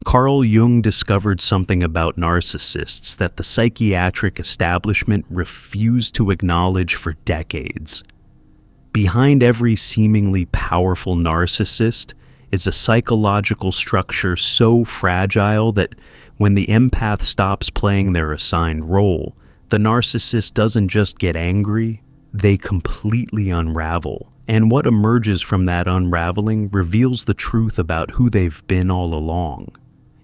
Carl Jung discovered something about narcissists that the psychiatric establishment refused to acknowledge for decades. Behind every seemingly powerful narcissist is a psychological structure so fragile that when the empath stops playing their assigned role, the narcissist doesn't just get angry, they completely unravel. And what emerges from that unraveling reveals the truth about who they've been all along.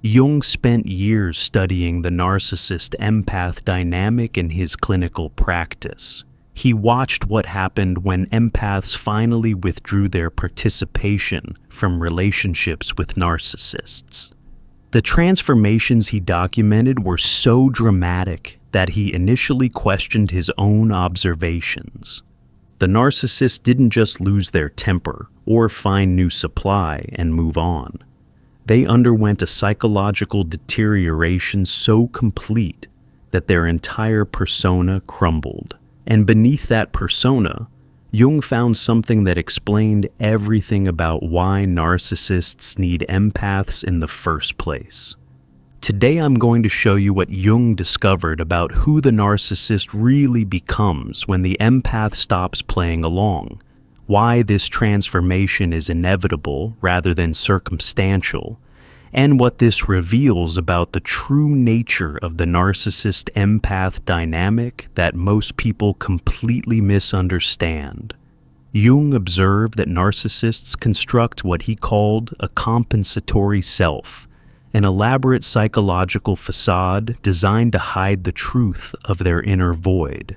Jung spent years studying the narcissist-empath dynamic in his clinical practice. He watched what happened when empaths finally withdrew their participation from relationships with narcissists. The transformations he documented were so dramatic that he initially questioned his own observations. The narcissists didn't just lose their temper or find new supply and move on. They underwent a psychological deterioration so complete that their entire persona crumbled. And beneath that persona, Jung found something that explained everything about why narcissists need empaths in the first place. Today I'm going to show you what Jung discovered about who the narcissist really becomes when the empath stops playing along, why this transformation is inevitable rather than circumstantial, and what this reveals about the true nature of the narcissist-empath dynamic that most people completely misunderstand. Jung observed that narcissists construct what he called a compensatory self, an elaborate psychological facade designed to hide the truth of their inner void.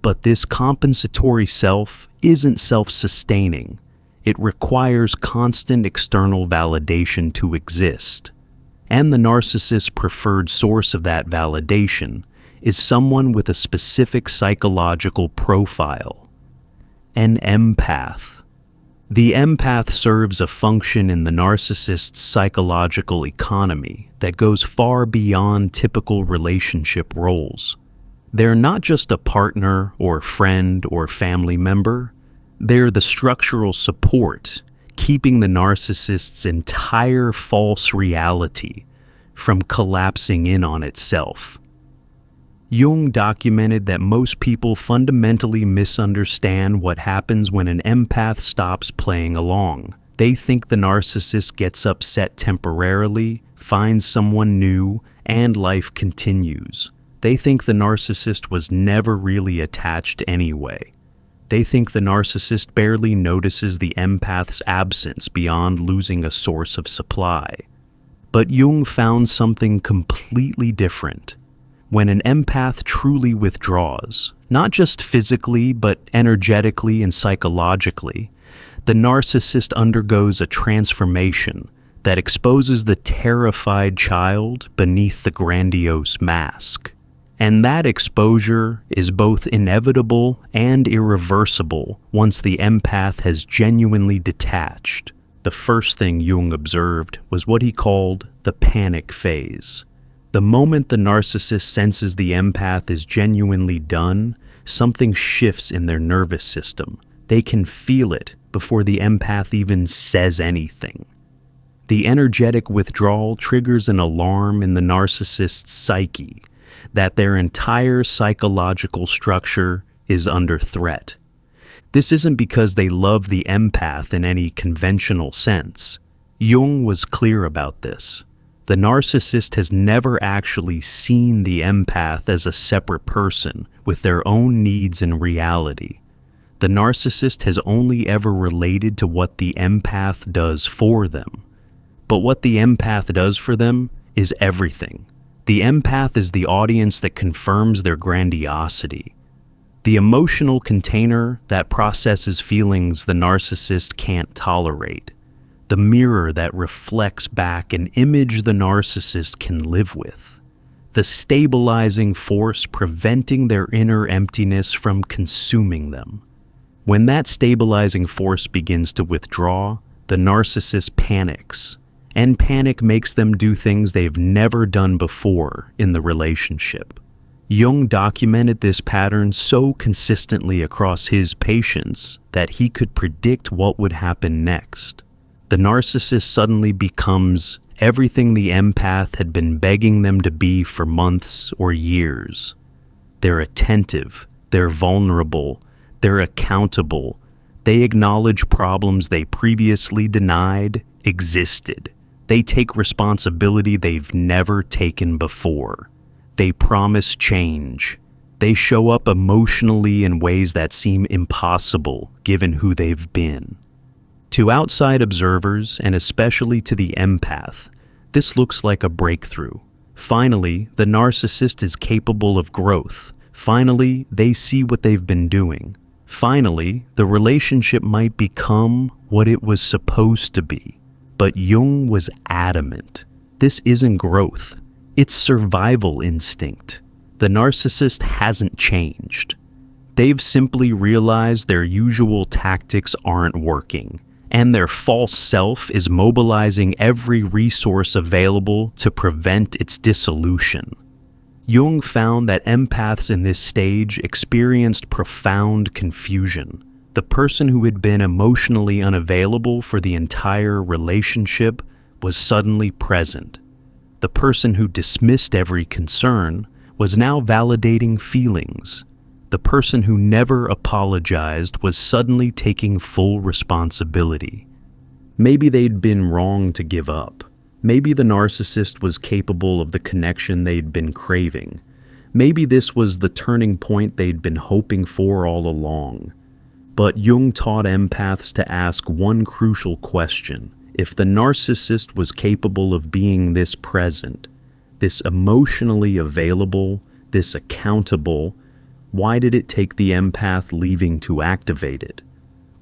But this compensatory self isn't self-sustaining. It requires constant external validation to exist. And the narcissist's preferred source of that validation is someone with a specific psychological profile: an empath. The empath serves a function in the narcissist's psychological economy that goes far beyond typical relationship roles. They're not just a partner or friend or family member. They're the structural support, keeping the narcissist's entire false reality from collapsing in on itself. Jung documented that most people fundamentally misunderstand what happens when an empath stops playing along. They think the narcissist gets upset temporarily, finds someone new, and life continues. They think the narcissist was never really attached anyway. They think the narcissist barely notices the empath's absence beyond losing a source of supply. But Jung found something completely different. When an empath truly withdraws, not just physically but energetically and psychologically, the narcissist undergoes a transformation that exposes the terrified child beneath the grandiose mask. And that exposure is both inevitable and irreversible once the empath has genuinely detached. The first thing Jung observed was what he called the panic phase. The moment the narcissist senses the empath is genuinely done, something shifts in their nervous system. They can feel it before the empath even says anything. The energetic withdrawal triggers an alarm in the narcissist's psyche that their entire psychological structure is under threat. This isn't because they love the empath in any conventional sense. Jung was clear about this. The narcissist has never actually seen the empath as a separate person with their own needs and reality. The narcissist has only ever related to what the empath does for them. But what the empath does for them is everything. The empath is the audience that confirms their grandiosity, the emotional container that processes feelings the narcissist can't tolerate, the mirror that reflects back an image the narcissist can live with, the stabilizing force preventing their inner emptiness from consuming them. When that stabilizing force begins to withdraw, the narcissist panics. And panic makes them do things they've never done before in the relationship. Jung documented this pattern so consistently across his patients that he could predict what would happen next. The narcissist suddenly becomes everything the empath had been begging them to be for months or years. They're attentive, they're vulnerable, they're accountable. They acknowledge problems they previously denied existed. They take responsibility they've never taken before. They promise change. They show up emotionally in ways that seem impossible given who they've been. To outside observers, and especially to the empath, this looks like a breakthrough. Finally, the narcissist is capable of growth. Finally, they see what they've been doing. Finally, the relationship might become what it was supposed to be. But Jung was adamant. This isn't growth. It's survival instinct. The narcissist hasn't changed. They've simply realized their usual tactics aren't working, and their false self is mobilizing every resource available to prevent its dissolution. Jung found that empaths in this stage experienced profound confusion. The person who had been emotionally unavailable for the entire relationship was suddenly present. The person who dismissed every concern was now validating feelings. The person who never apologized was suddenly taking full responsibility. Maybe they'd been wrong to give up. Maybe the narcissist was capable of the connection they'd been craving. Maybe this was the turning point they'd been hoping for all along. But Jung taught empaths to ask one crucial question. If the narcissist was capable of being this present, this emotionally available, this accountable, why did it take the empath leaving to activate it?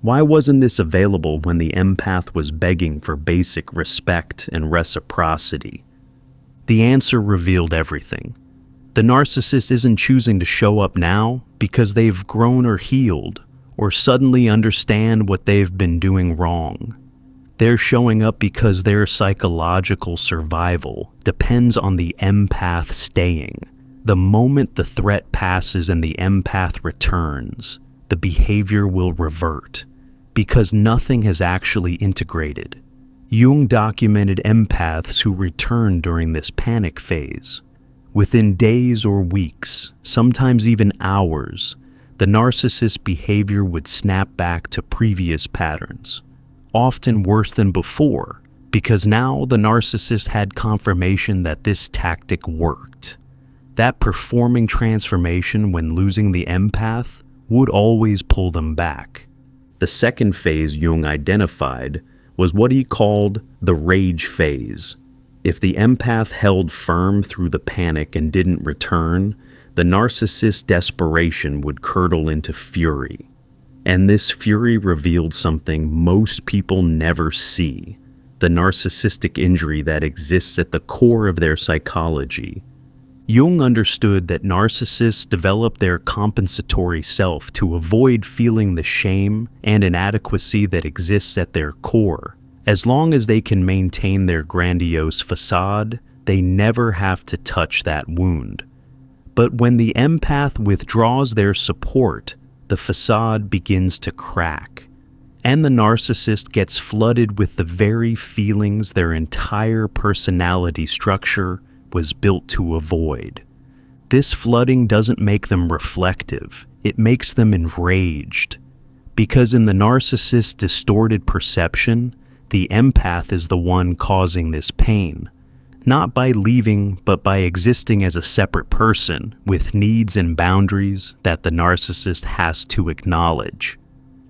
Why wasn't this available when the empath was begging for basic respect and reciprocity? The answer revealed everything. The narcissist isn't choosing to show up now because they've grown or healed, or suddenly understand what they've been doing wrong. They're showing up because their psychological survival depends on the empath staying. The moment the threat passes and the empath returns, the behavior will revert, because nothing has actually integrated. Jung documented empaths who returned during this panic phase. Within days or weeks, sometimes even hours, the narcissist's behavior would snap back to previous patterns, often worse than before, because now the narcissist had confirmation that this tactic worked. That performing transformation when losing the empath would always pull them back. The second phase Jung identified was what he called the rage phase. If the empath held firm through the panic and didn't return, the narcissist's desperation would curdle into fury. And this fury revealed something most people never see: the narcissistic injury that exists at the core of their psychology. Jung understood that narcissists develop their compensatory self to avoid feeling the shame and inadequacy that exists at their core. As long as they can maintain their grandiose facade, they never have to touch that wound. But when the empath withdraws their support, the facade begins to crack, and the narcissist gets flooded with the very feelings their entire personality structure was built to avoid. This flooding doesn't make them reflective, it makes them enraged. Because in the narcissist's distorted perception, the empath is the one causing this pain, not by leaving, but by existing as a separate person with needs and boundaries that the narcissist has to acknowledge.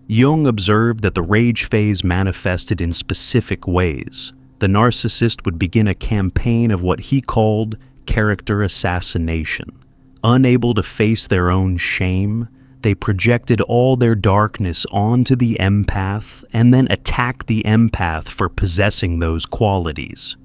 Jung observed that the rage phase manifested in specific ways. The narcissist would begin a campaign of what he called character assassination. Unable to face their own shame, they projected all their darkness onto the empath and then attacked the empath for possessing those qualities.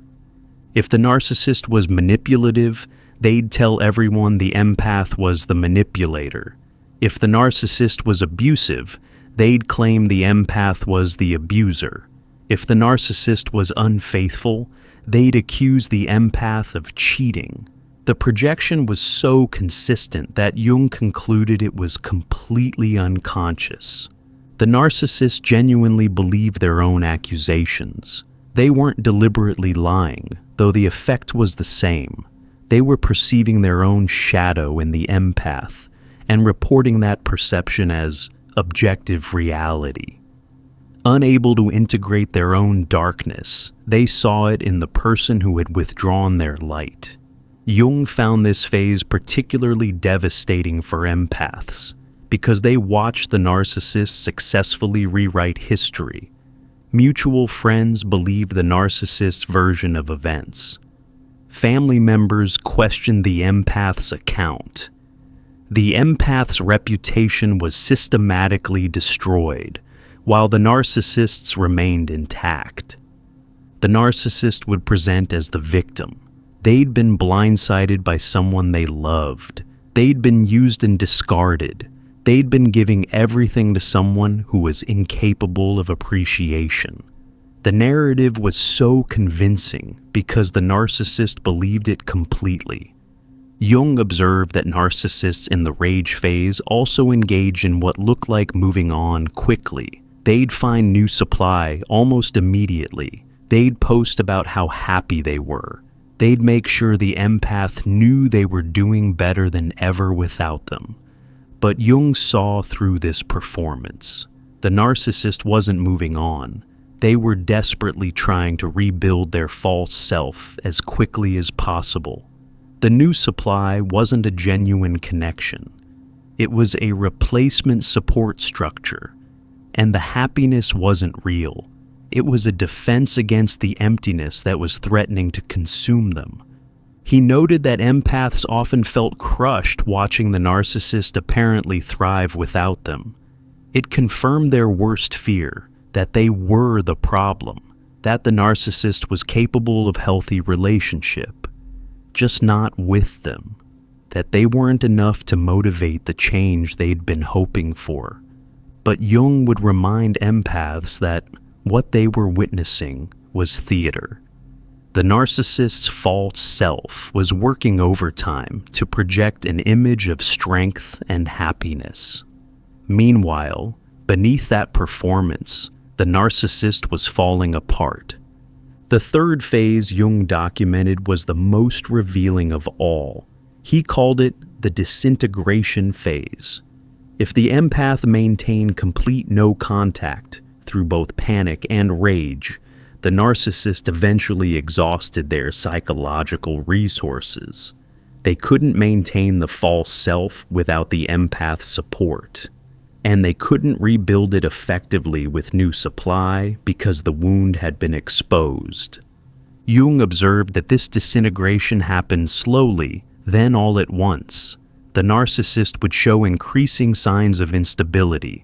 If the narcissist was manipulative, they'd tell everyone the empath was the manipulator. If the narcissist was abusive, they'd claim the empath was the abuser. If the narcissist was unfaithful, they'd accuse the empath of cheating. The projection was so consistent that Jung concluded it was completely unconscious. The narcissists genuinely believed their own accusations. They weren't deliberately lying, though the effect was the same. They were perceiving their own shadow in the empath and reporting that perception as objective reality. Unable to integrate their own darkness, they saw it in the person who had withdrawn their light. Jung found this phase particularly devastating for empaths because they watched the narcissist successfully rewrite history. Mutual friends believed the narcissist's version of events. Family members questioned the empath's account. The empath's reputation was systematically destroyed, while the narcissists remained intact. The narcissist would present as the victim. They'd been blindsided by someone they loved. They'd been used and discarded. They'd been giving everything to someone who was incapable of appreciation. The narrative was so convincing because the narcissist believed it completely. Jung observed that narcissists in the rage phase also engage in what looked like moving on quickly. They'd find new supply almost immediately. They'd post about how happy they were. They'd make sure the empath knew they were doing better than ever without them. But Jung saw through this performance. The narcissist wasn't moving on. They were desperately trying to rebuild their false self as quickly as possible. The new supply wasn't a genuine connection. It was a replacement support structure. And the happiness wasn't real. It was a defense against the emptiness that was threatening to consume them. He noted that empaths often felt crushed watching the narcissist apparently thrive without them. It confirmed their worst fear, that they were the problem, that the narcissist was capable of healthy relationship, just not with them, that they weren't enough to motivate the change they'd been hoping for. But Jung would remind empaths that what they were witnessing was theater. The narcissist's false self was working overtime to project an image of strength and happiness. Meanwhile, beneath that performance, the narcissist was falling apart. The third phase Jung documented was the most revealing of all. He called it the disintegration phase. If the empath maintained complete no contact through both panic and rage, the narcissist eventually exhausted their psychological resources. They couldn't maintain the false self without the empath's support, and they couldn't rebuild it effectively with new supply because the wound had been exposed. Jung observed that this disintegration happened slowly, then all at once. The narcissist would show increasing signs of instability,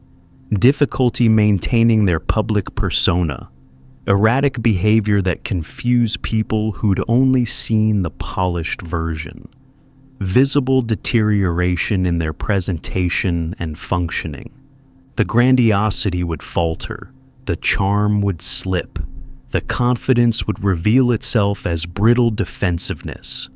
difficulty maintaining their public persona, erratic behavior that confused people who'd only seen the polished version, visible deterioration in their presentation and functioning. The grandiosity would falter, the charm would slip, the confidence would reveal itself as brittle defensiveness,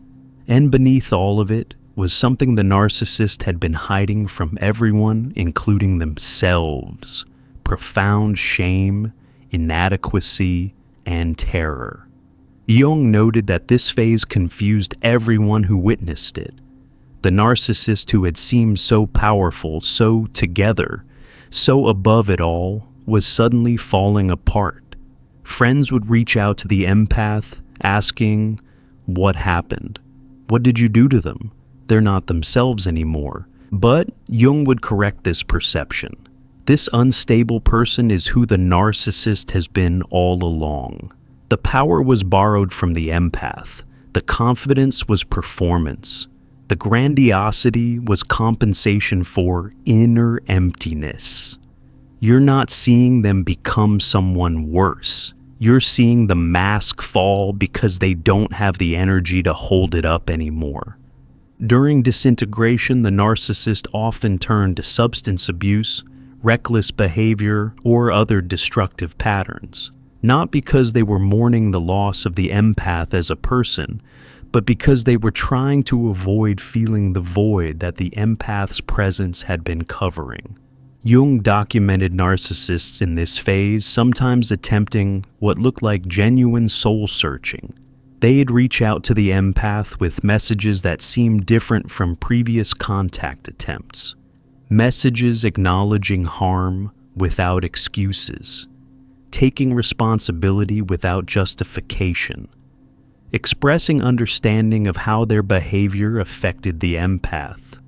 and beneath all of it was something the narcissist had been hiding from everyone, including themselves: profound shame, inadequacy, and terror. Jung noted that this phase confused everyone who witnessed it. The narcissist who had seemed so powerful, so together, so above it all, was suddenly falling apart. Friends would reach out to the empath, asking, "What happened? What did you do to them? They're not themselves anymore." But Jung would correct this perception. This unstable person is who the narcissist has been all along. The power was borrowed from the empath. The confidence was performance. The grandiosity was compensation for inner emptiness. You're not seeing them become someone worse. You're seeing the mask fall because they don't have the energy to hold it up anymore. During disintegration, the narcissist often turned to substance abuse, reckless behavior, or other destructive patterns. Not because they were mourning the loss of the empath as a person, but because they were trying to avoid feeling the void that the empath's presence had been covering. Jung documented narcissists in this phase, sometimes attempting what looked like genuine soul-searching. They'd reach out to the empath with messages that seemed different from previous contact attempts. Messages acknowledging harm without excuses, taking responsibility without justification, expressing understanding of how their behavior affected the empath.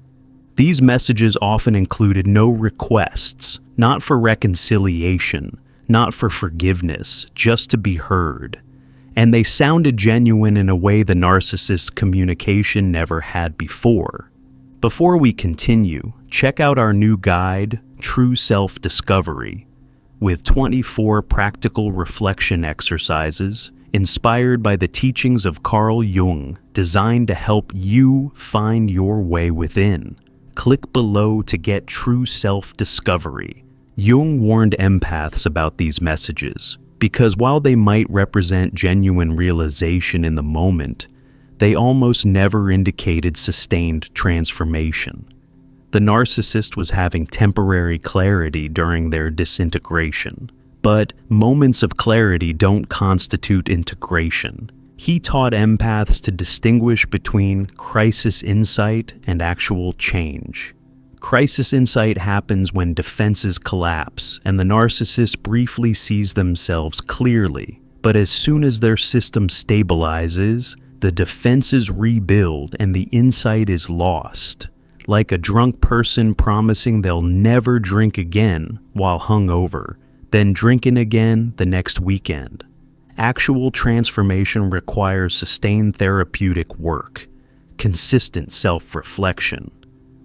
These messages often included no requests, not for reconciliation, not for forgiveness, just to be heard. And they sounded genuine in a way the narcissist's communication never had before. Before we continue, check out our new guide, True Self-Discovery, with 24 practical reflection exercises inspired by the teachings of Carl Jung, designed to help you find your way within. Click below to get True Self-Discovery. Jung warned empaths about these messages, because while they might represent genuine realization in the moment, they almost never indicated sustained transformation. The narcissist was having temporary clarity during their disintegration, but moments of clarity don't constitute integration. He taught empaths to distinguish between crisis insight and actual change. Crisis insight happens when defenses collapse and the narcissist briefly sees themselves clearly, but as soon as their system stabilizes, the defenses rebuild and the insight is lost, like a drunk person promising they'll never drink again while hungover, then drinking again the next weekend. Actual transformation requires sustained therapeutic work, consistent self-reflection,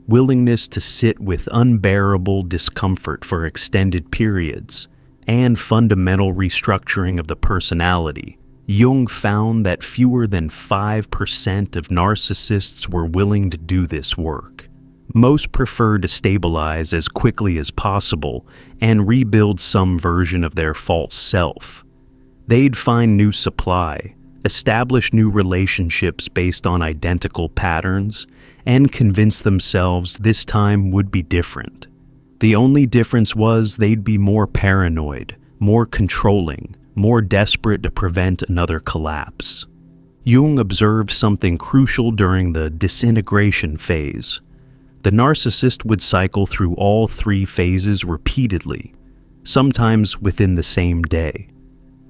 willingness to sit with unbearable discomfort for extended periods, and fundamental restructuring of the personality. Jung found that fewer than 5% of narcissists were willing to do this work. Most prefer to stabilize as quickly as possible and rebuild some version of their false self. They'd find new supply, establish new relationships based on identical patterns, and convince themselves this time would be different. The only difference was they'd be more paranoid, more controlling, more desperate to prevent another collapse. Jung observed something crucial during the disintegration phase. The narcissist would cycle through all three phases repeatedly, sometimes within the same day.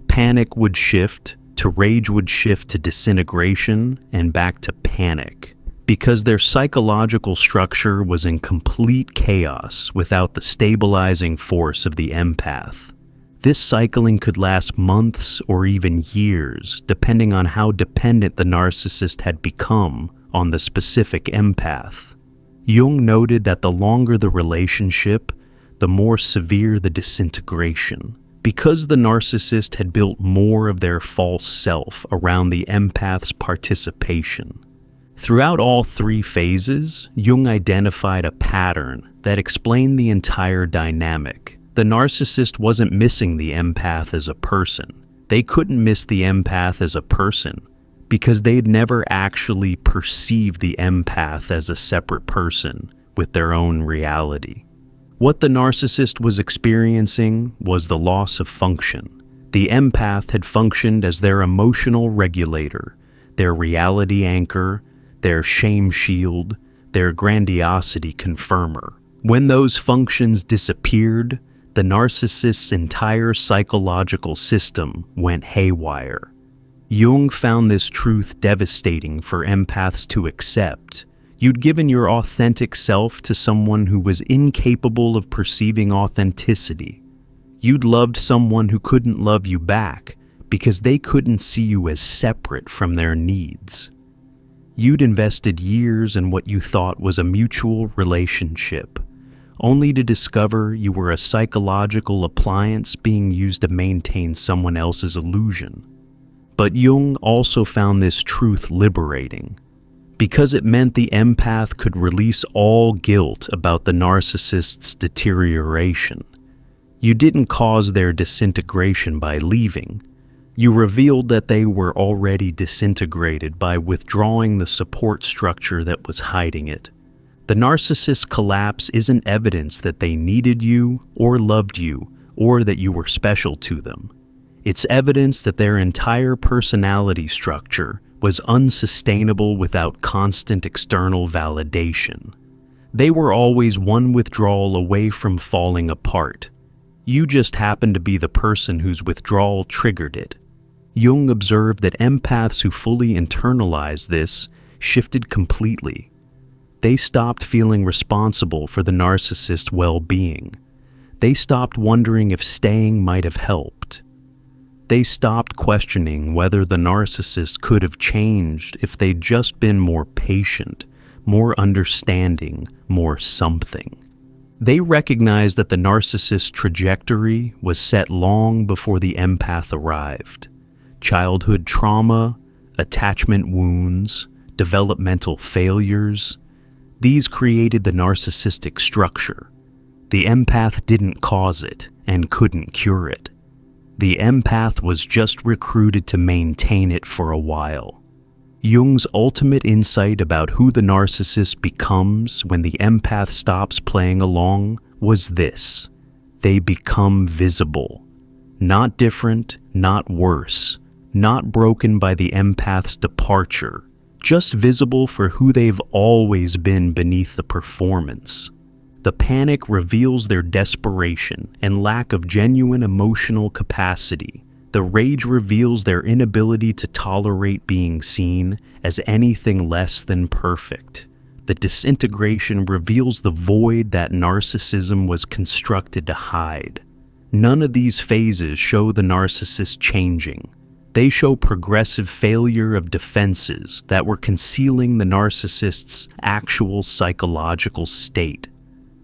Panic would shift to rage, would shift to disintegration, and back to panic, because their psychological structure was in complete chaos without the stabilizing force of the empath. This cycling could last months or even years, depending on how dependent the narcissist had become on the specific empath. Jung noted that the longer the relationship, the more severe the disintegration, because the narcissist had built more of their false self around the empath's participation. Throughout all three phases, Jung identified a pattern that explained the entire dynamic. The narcissist wasn't missing the empath as a person. They couldn't miss the empath as a person because they'd never actually perceived the empath as a separate person with their own reality. What the narcissist was experiencing was the loss of function. The empath had functioned as their emotional regulator, their reality anchor, their shame shield, their grandiosity confirmer. When those functions disappeared, the narcissist's entire psychological system went haywire. Jung found this truth devastating for empaths to accept. You'd given your authentic self to someone who was incapable of perceiving authenticity. You'd loved someone who couldn't love you back because they couldn't see you as separate from their needs. You'd invested years in what you thought was a mutual relationship, only to discover you were a psychological appliance being used to maintain someone else's illusion. But Jung also found this truth liberating, because it meant the empath could release all guilt about the narcissist's deterioration. You didn't cause their disintegration by leaving. You revealed that they were already disintegrated by withdrawing the support structure that was hiding it. The narcissist's collapse isn't evidence that they needed you or loved you or that you were special to them. It's evidence that their entire personality structure was unsustainable without constant external validation. They were always one withdrawal away from falling apart. You just happened to be the person whose withdrawal triggered it. Jung observed that empaths who fully internalized this shifted completely. They stopped feeling responsible for the narcissist's well-being. They stopped wondering if staying might have helped. They stopped questioning whether the narcissist could have changed if they'd just been more patient, more understanding, more something. They recognized that the narcissist's trajectory was set long before the empath arrived. Childhood trauma, attachment wounds, developmental failures, these created the narcissistic structure. The empath didn't cause it and couldn't cure it. The empath was just recruited to maintain it for a while. Jung's ultimate insight about who the narcissist becomes when the empath stops playing along was this: they become visible. Not different, not worse, not broken by the empath's departure, just visible for who they've always been beneath the performance. The panic reveals their desperation and lack of genuine emotional capacity. The rage reveals their inability to tolerate being seen as anything less than perfect. The disintegration reveals the void that narcissism was constructed to hide. None of these phases show the narcissist changing. They show progressive failure of defenses that were concealing the narcissist's actual psychological state.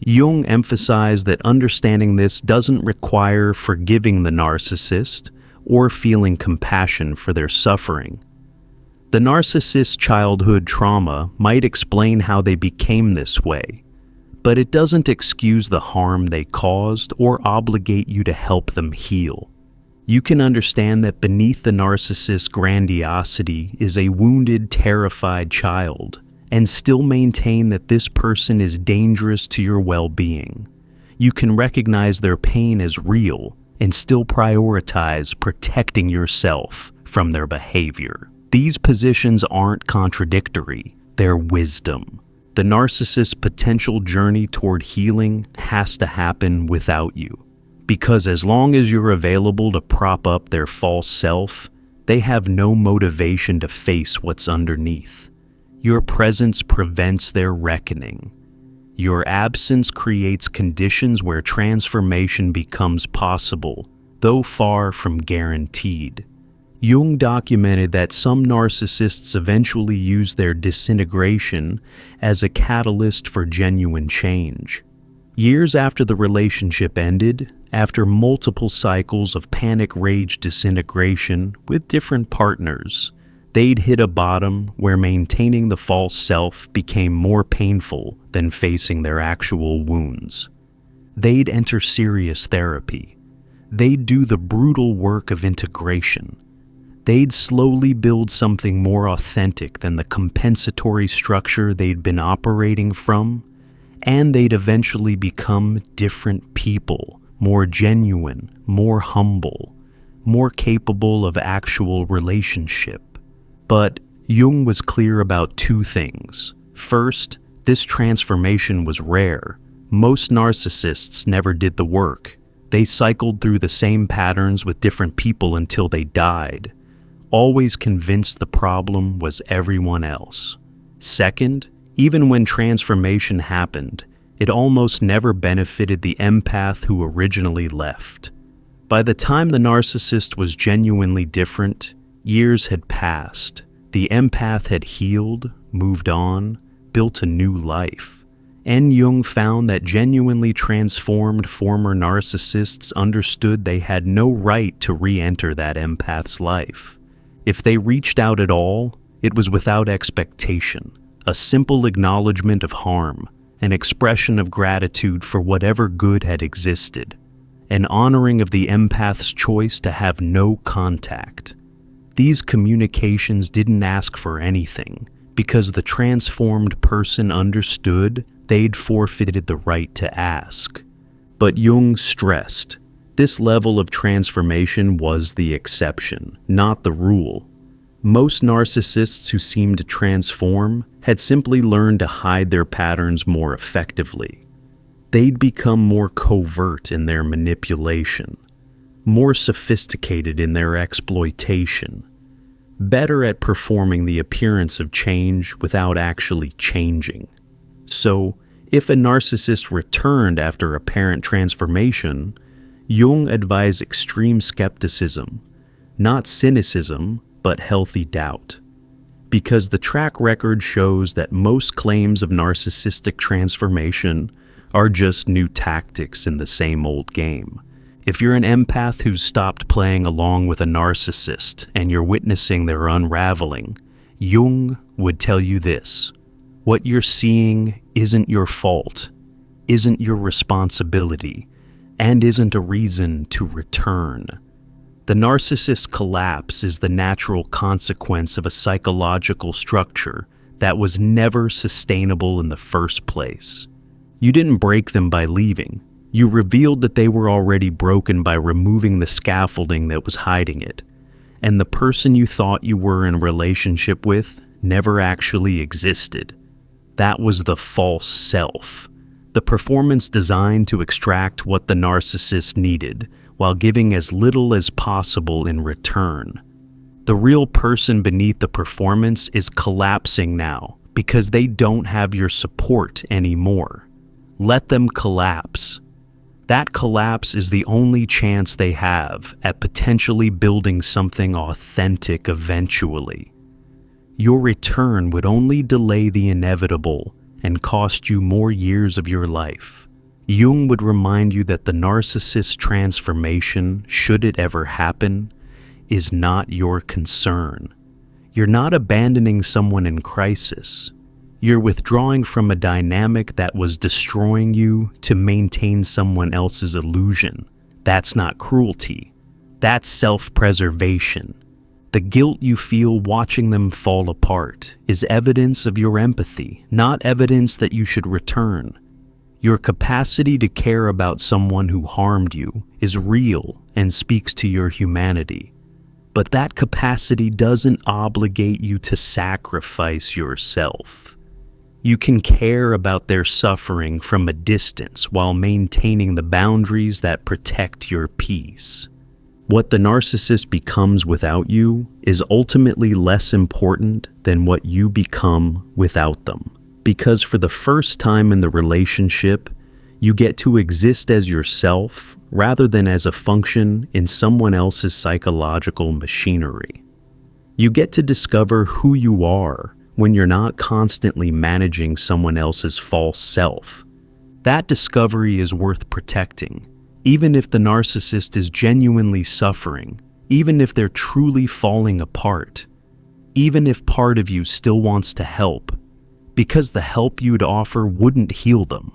Jung emphasized that understanding this doesn't require forgiving the narcissist or feeling compassion for their suffering. The narcissist's childhood trauma might explain how they became this way, but it doesn't excuse the harm they caused or obligate you to help them heal. You can understand that beneath the narcissist's grandiosity is a wounded, terrified child, and still maintain that this person is dangerous to your well-being. You can recognize their pain as real and still prioritize protecting yourself from their behavior. These positions aren't contradictory, they're wisdom. The narcissist's potential journey toward healing has to happen without you, because as long as you're available to prop up their false self, they have no motivation to face what's underneath. Your presence prevents their reckoning. Your absence creates conditions where transformation becomes possible, though far from guaranteed. Jung documented that some narcissists eventually use their disintegration as a catalyst for genuine change. Years after the relationship ended, after multiple cycles of panic rage disintegration with different partners, they'd hit a bottom where maintaining the false self became more painful than facing their actual wounds. They'd enter serious therapy. They'd do the brutal work of integration. They'd slowly build something more authentic than the compensatory structure they'd been operating from, and they'd eventually become different people, more genuine, more humble, more capable of actual relationship. But Jung was clear about two things. First, this transformation was rare. Most narcissists never did the work. They cycled through the same patterns with different people until they died, always convinced the problem was everyone else. Second, even when transformation happened, it almost never benefited the empath who originally left. By the time the narcissist was genuinely different, years had passed. The empath had healed, moved on, built a new life. And Jung found that genuinely transformed former narcissists understood they had no right to re-enter that empath's life. If they reached out at all, it was without expectation, a simple acknowledgement of harm, an expression of gratitude for whatever good had existed, an honoring of the empath's choice to have no contact. These communications didn't ask for anything, because the transformed person understood they'd forfeited the right to ask. But Jung stressed, this level of transformation was the exception, not the rule. Most narcissists who seemed to transform had simply learned to hide their patterns more effectively. They'd become more covert in their manipulation, more sophisticated in their exploitation, better at performing the appearance of change without actually changing. So, if a narcissist returned after apparent transformation, Jung advised extreme skepticism, not cynicism, but healthy doubt. Because the track record shows that most claims of narcissistic transformation are just new tactics in the same old game. If you're an empath who's stopped playing along with a narcissist and you're witnessing their unraveling, Jung would tell you this: what you're seeing isn't your fault, isn't your responsibility, and isn't a reason to return. The narcissist's collapse is the natural consequence of a psychological structure that was never sustainable in the first place. You didn't break them by leaving. You revealed that they were already broken by removing the scaffolding that was hiding it. And the person you thought you were in a relationship with never actually existed. That was the false self, the performance designed to extract what the narcissist needed, while giving as little as possible in return. The real person beneath the performance is collapsing now because they don't have your support anymore. Let them collapse. That collapse is the only chance they have at potentially building something authentic eventually. Your return would only delay the inevitable and cost you more years of your life. Jung would remind you that the narcissist's transformation, should it ever happen, is not your concern. You're not abandoning someone in crisis. You're withdrawing from a dynamic that was destroying you to maintain someone else's illusion. That's not cruelty. That's self-preservation. The guilt you feel watching them fall apart is evidence of your empathy, not evidence that you should return. Your capacity to care about someone who harmed you is real and speaks to your humanity. But that capacity doesn't obligate you to sacrifice yourself. You can care about their suffering from a distance while maintaining the boundaries that protect your peace. What the narcissist becomes without you is ultimately less important than what you become without them. Because for the first time in the relationship, you get to exist as yourself rather than as a function in someone else's psychological machinery. You get to discover who you are when you're not constantly managing someone else's false self. That discovery is worth protecting, even if the narcissist is genuinely suffering, even if they're truly falling apart, even if part of you still wants to help, because the help you'd offer wouldn't heal them.